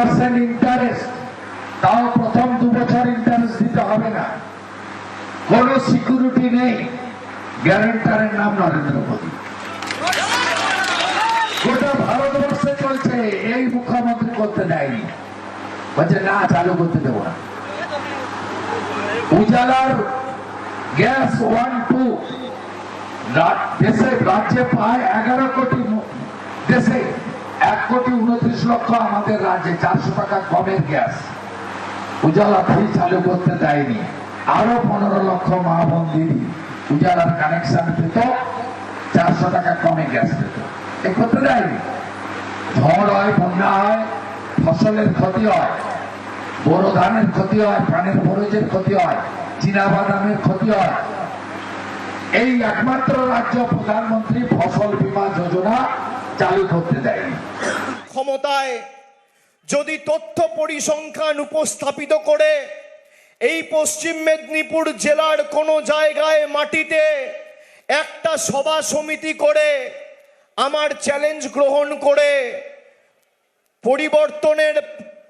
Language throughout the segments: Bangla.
ইন্টারেস্ট, তাও প্রথম 2 বছর ইন্টারেস্ট দিতে হবে না, কোন সিকিউরিটি নেই, গ্যারান্টারের নাম নরেন্দ্র মোদী। গোটা ভারতবর্ষে চলছে, এই মুখ্যমন্ত্রী করতে দেয়নি, বলছে না চালু করতে দেবো না। উজালার গ্যাস 1-2 দেশে রাজ্যে পায় 11 কোটি, দেশে 1,29,00,000 আমাদের রাজ্যে 400 টাকা কমের গ্যাস উজালা ফ্রি চালু করতে দেয়নি। আরো 15 লক্ষ মা বোনদের উজালার কানেকশন পেত, 400 টাকা কমে গ্যাস পেত, এ করতে দেয়নি। ঝড় হয়, বন্যা হয়, ফসলের ক্ষতি হয়, বোরো ধানের ক্ষতি হয়, পানের বরজের ক্ষতি হয়, চীনাবাদামের ক্ষতি হয়। এই একমাত্র রাজ্য প্রধানমন্ত্রী ফসল বীমা যোজনা চালু করতে দেয়নি। ক্ষমতায় যদি তথ্য পরিসংখ্যান উপস্থাপিত করে এই পশ্চিম মেদিনীপুর জেলার কোনো জায়গায় মাটিতে একটা সভা সমিতি করে আমার চ্যালেঞ্জ গ্রহণ করে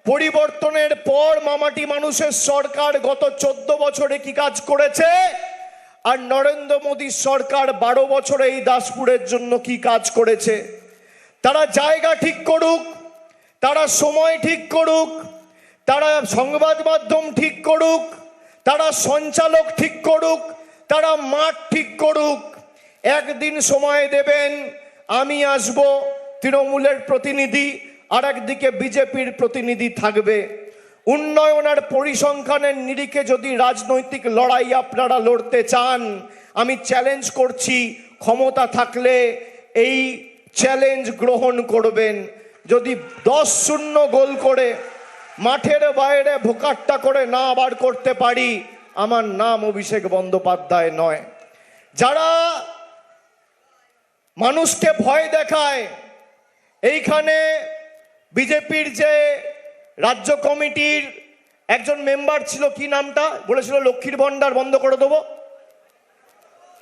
পরিবর্তনের পর মামাটি মানুষের সরকার গত 14 বছরে কি কাজ করেছে, আর নরেন্দ্র মোদীর সরকার 12 বছরে এই দাসপুরের জন্য কি কাজ করেছে, তারা জায়গা ঠিক করুক, তারা সময় ঠিক করুক, তারা সংবাদ মাধ্যম ঠিক করুক, তারা সঞ্চালক ঠিক করুক, তারা মাঠ ঠিক করুক। একদিন সময় দেবেন, আমি আসব, তৃণমূলের প্রতিনিধি, আর একদিকে বিজেপির প্রতিনিধি থাকবে। উন্নয়ন আর পরিসংখ্যানের নিরিখে যদি রাজনৈতিক লড়াই আপনারা লড়তে চান, আমি চ্যালেঞ্জ করছি, ক্ষমতা থাকলে এই চ্যালেঞ্জ গ্রহণ করবেন। যদি 10-0 গোল করে মাঠের বাইরে ভোকাট্টা করে না বার করতে পারি, আমার নাম অভিষেক বন্দ্যোপাধ্যায় নয়। যারা মানুষকে ভয় দেখায়, এইখানে বিজেপির যে রাজ্য কমিটির একজন মেম্বার ছিল, কি নামটা বলেছিল, লক্ষ্মীর ভান্ডার বন্ধ করে দেবো,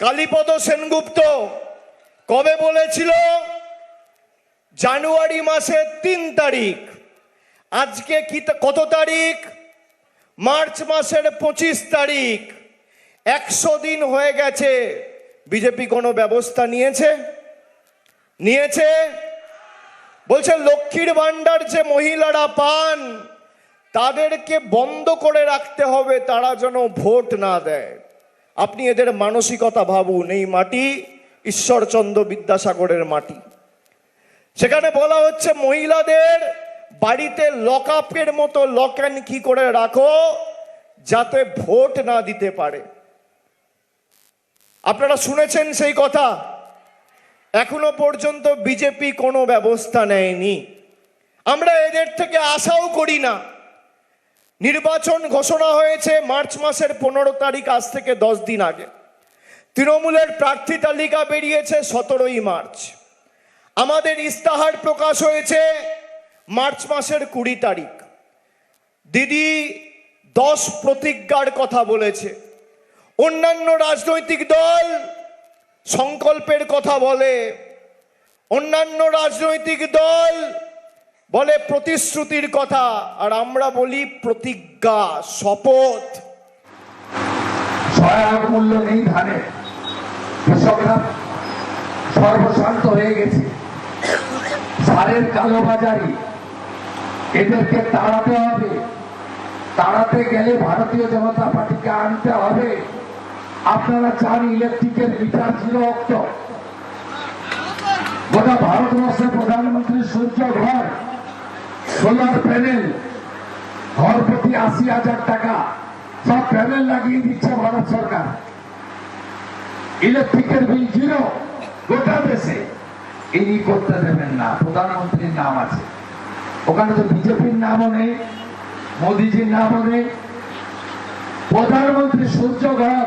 কালীপদ সেনগুপ্ত, কবে বলেছিল? জানুয়ারি মাসের 3 তারিখ। আজকে কি কত তারিখ? মার্চ মাসের 25 তারিখ। 100 দিন হয়ে গেছে। বিজেপি কোনো ব্যবস্থা নিয়েছে? বলছে লক্ষ্মীর ভান্ডার যে মহিলারা পান তাদেরকে বন্ধ করে রাখতে হবে, তারা যেন ভোট না দেয়। আপনি এদের মানসিকতা ভাবুন। এই মাটি ঈশ্বরচন্দ্র বিদ্যাসাগরের মাটি। সেখানে বলা হচ্ছে মহিলাদের বাড়িতে লকআপের মতো লক অ্যান্ড কি করে রাখো যাতে ভোট না দিতে পারে। আপনারা শুনেছেন সেই কথা? এখনো পর্যন্ত বিজেপি কোনো ব্যবস্থা নেয়নি। আমরা এদের থেকে আশাও করি না। নির্বাচন ঘোষণা হয়েছে মার্চ মাসের 15 তারিখ, আজ থেকে 10 দিন আগে। তৃণমূলের প্রার্থী তালিকা বেরিয়েছে 17ই মার্চ। আমাদের ইস্তাহার প্রকাশ হয়েছে মার্চ মাসের 20 তারিখ। দিদি 10 প্রতিজ্ঞার কথা বলেছে। অন্যান্য রাজনৈতিক দল সংকল্পের কথা বলে, অন্যান্য রাজনৈতিক দল বলে প্রতিশ্রুতির কথা, আর আমরা বলি প্রতিজ্ঞা, শপথ। সহায়ক মূল্য নেই ধানের, কৃষকরা সর্বশান্ত হয়ে গেছে। সারের কালোবাজারি, এদেরকে তাড়াতে হবে। তাড়াতে গেলে ভারতীয় জনতা পার্টিকে আনতে হবে। আপনারা চান ইলেকট্রিকের মিটার 0 অক্টো। গোটা ভারতবর্ষে প্রধানমন্ত্রী সূর্য ঘর, সোলার প্যানেল, ঘর প্রতি 80,000 টাকা, সব প্যানেল লাগিয়ে দিচ্ছে ভারত সরকার। ইলেকট্রিকের বিল 0 গোটা দেশে। ইনি করতে দেবেন না। প্রধানমন্ত্রীর নাম আছে ওখানে, তো বিজেপির নামও নেই, মোদীজির নামও নেই। প্রধানমন্ত্রী সূর্য ঘর,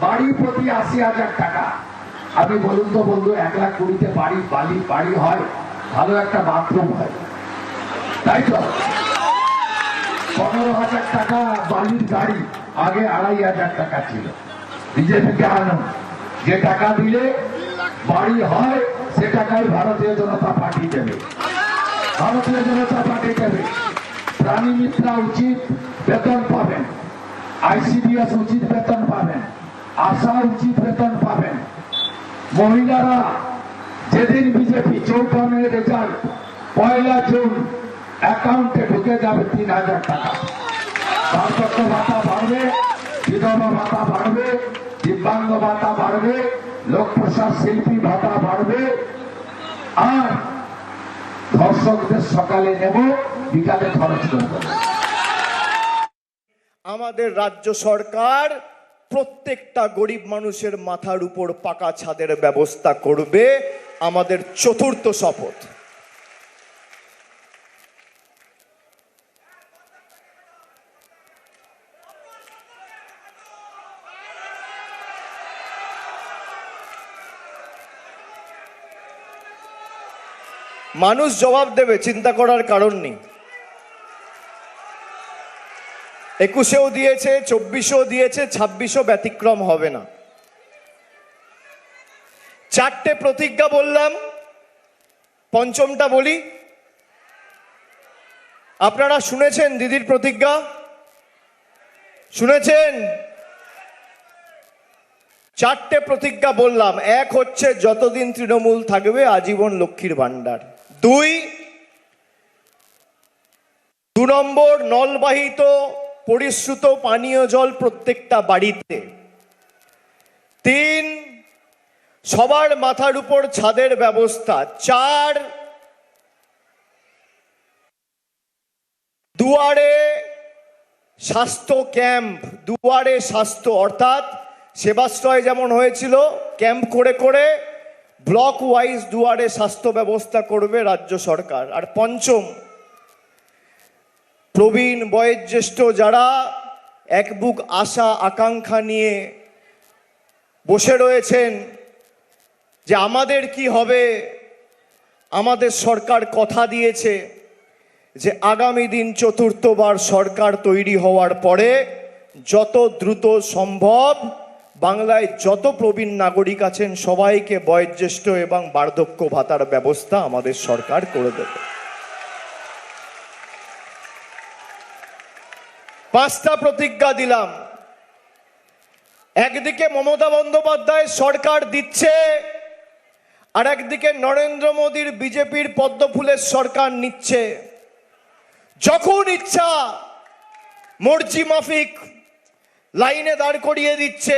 বাড়ি প্রতি 80,000 টাকা। আপনি বলুন তো বন্ধু, 1,20,000-তে বাড়ি হয়, ভালো একটা বাথরুম হয়, তাই তো? 15,000 টাকা বালির গাড়ি, আগে 2,500 টাকা ছিল। বিজেপিকে আনুন, যে টাকা দিলে বাড়ি হয় সে টাকাই ভারতীয় জনতা পার্টি দেবে। প্রাণী মিত্রা উচিত বেতন পাবেন, আইসিডিএস উচিত বেতন পাবেন, আশা উচিত বেতন পাবেন। মহিলারা যেদিন বিজেপি 54 রেজাল্ট 1 জুন অ্যাকাউন্টে ঢুকে যাবে 3000 টাকা। বার্ধক্য ভাতা বাড়বে, বিধবা ভাতা বাড়বে, দিব্যাঙ্গ ভাতা বাড়বে, লোক প্রসাদ শিল্পী ভাতা বাড়বে। আর ধর্ষকদের সকালে নেব, বিকালে খরচ করব। আমাদের রাজ্য সরকার প্রত্যেকটা গরিব মানুষের মাথার উপর পাকা ছাদের ব্যবস্থা করবে, আমাদের চতুর্থ শপথ। মানুষ জবাব দেবে, চিন্তা করার কারণ নেই। 21-এও দিয়েছে, 24-এও দিয়েছে, 26-ও ব্যতিক্রম হবে না। 4টে প্রতিজ্ঞা বললাম, পঞ্চমটা বলি। আপনারা শুনেছেন দিদির প্রতিজ্ঞা? শুনেছেন? 4টে প্রতিজ্ঞা বললাম। এক হচ্ছে যতদিন তৃণমূল থাকবে আজীবন লক্ষ্মীর ভান্ডার। 2 নম্বর নলবাহিত পরিশ্রুত পানীয় জল প্রত্যেকটা বাড়িতে। 3 সবার মাথার উপর ছাদের ব্যবস্থা। 4 দুয়ারে স্বাস্থ্য ক্যাম্প, দুয়ারে স্বাস্থ্য, অর্থাৎ সেবাশ্রয় যেমন হয়েছিল ক্যাম্প করে করে ব্লক ওয়াইজ দুয়ারে স্বাস্থ্য ব্যবস্থা করবে রাজ্য সরকার। আর 5ম, প্রবীণ বয়োজ্যেষ্ঠ যারা এক বুক আশা আকাঙ্ক্ষা নিয়ে বসে রয়েছেন যে আমাদের কি হবে, আমাদের সরকার কথা দিয়েছে যে আগামী দিন চতুর্থবার সরকার তৈরি হওয়ার পরে যত দ্রুত সম্ভব বাংলায় যত প্রবীণ নাগরিক আছেন সবাইকে বয়োজ্যেষ্ঠ এবং বার্ধক্য ভাতার ব্যবস্থা আমাদের সরকার করে দেবে। 5টা প্রতিজ্ঞা দিলাম। একদিকে মমতা বন্দ্যোপাধ্যায় সরকার দিচ্ছে, আর একদিকে নরেন্দ্র মোদীর বিজেপির পদ্মফুলের সরকার নিচ্ছে। যখন ইচ্ছা মর্জি মাফিক লাইনে দাঁড় করিয়ে দিচ্ছে।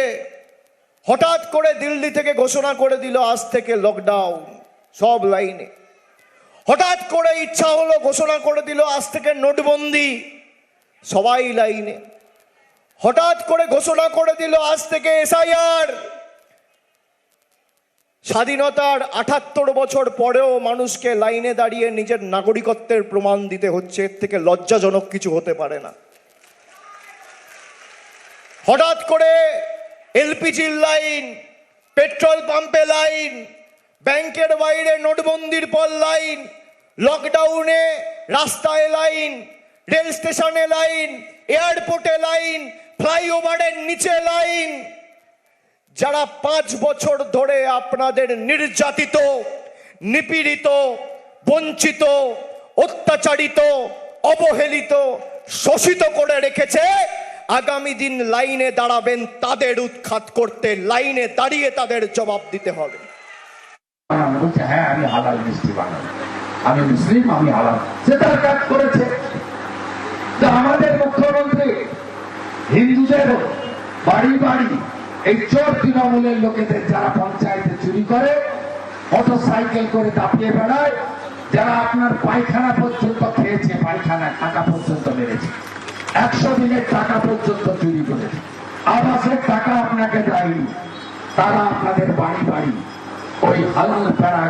হঠাৎ করে দিল্লি থেকে ঘোষণা করে দিল আজ থেকে লকডাউন সব লাইনে। হঠাৎ করে ইচ্ছা হলো ঘোষণা করে দিল আজ থেকে নোটবন্দি সবাই লাইনে। হঠাৎ করে ঘোষণা করে দিল আজ থেকে এসআইআর। স্বাধীনতার 78 বছর পরেও মানুষকে লাইনে দাঁড়িয়ে নিজের নাগরিকত্বের প্রমাণ দিতে হচ্ছে। এর থেকে লজ্জাজনক কিছু হতে পারে না। হঠাৎ করে এলপিজির লাইন, পেট্রোল পাম্পে লাইন, ব্যাংকের বাইরে নোটবন্দির পর লাইন, লকডাউনে রাস্তায় লাইন, রেল স্টেশনে লাইন, এয়ারপোর্টে লাইন, ফ্লাইওভারের নিচে লাইন। যারা 5 বছর ধরে আপনাদের নির্যাতিত, নিপীড়িত, বঞ্চিত, অত্যাচারিত, অবহেলিত, শোষিত করে রেখেছে, আগামী দিন লাইনে দাঁড়াবেন তাদের উৎখাত করতে। লাইনে দাঁড়িয়ে তাদের জবাব দিতে হবে। বলছে হ্যাঁ আমি হালাল মিষ্টি বানাবো, আমি মুসলিম, আমি হালাল, সে তার কাজ করেছে। আমাদের মুখ্যমন্ত্রী হিন্দুদের বাড়ি বাড়ি এই চোর তৃণমূলের লোকেদের যারা পঞ্চায়েতে চুরি করে, মোটর সাইকেল করে দাপিয়ে বেড়ায়, যারা আপনার পায়খানা পর্যন্ত খেয়েছে, পায়খানা টাকা পর্যন্ত মেরেছে, 100 দিনের টাকা পর্যন্ত চুরি করেছে, আবাসের টাকা আপনাকে দেয়নি, তারা আপনাদের বাড়ি বাড়ি ওই হালাল প্যারা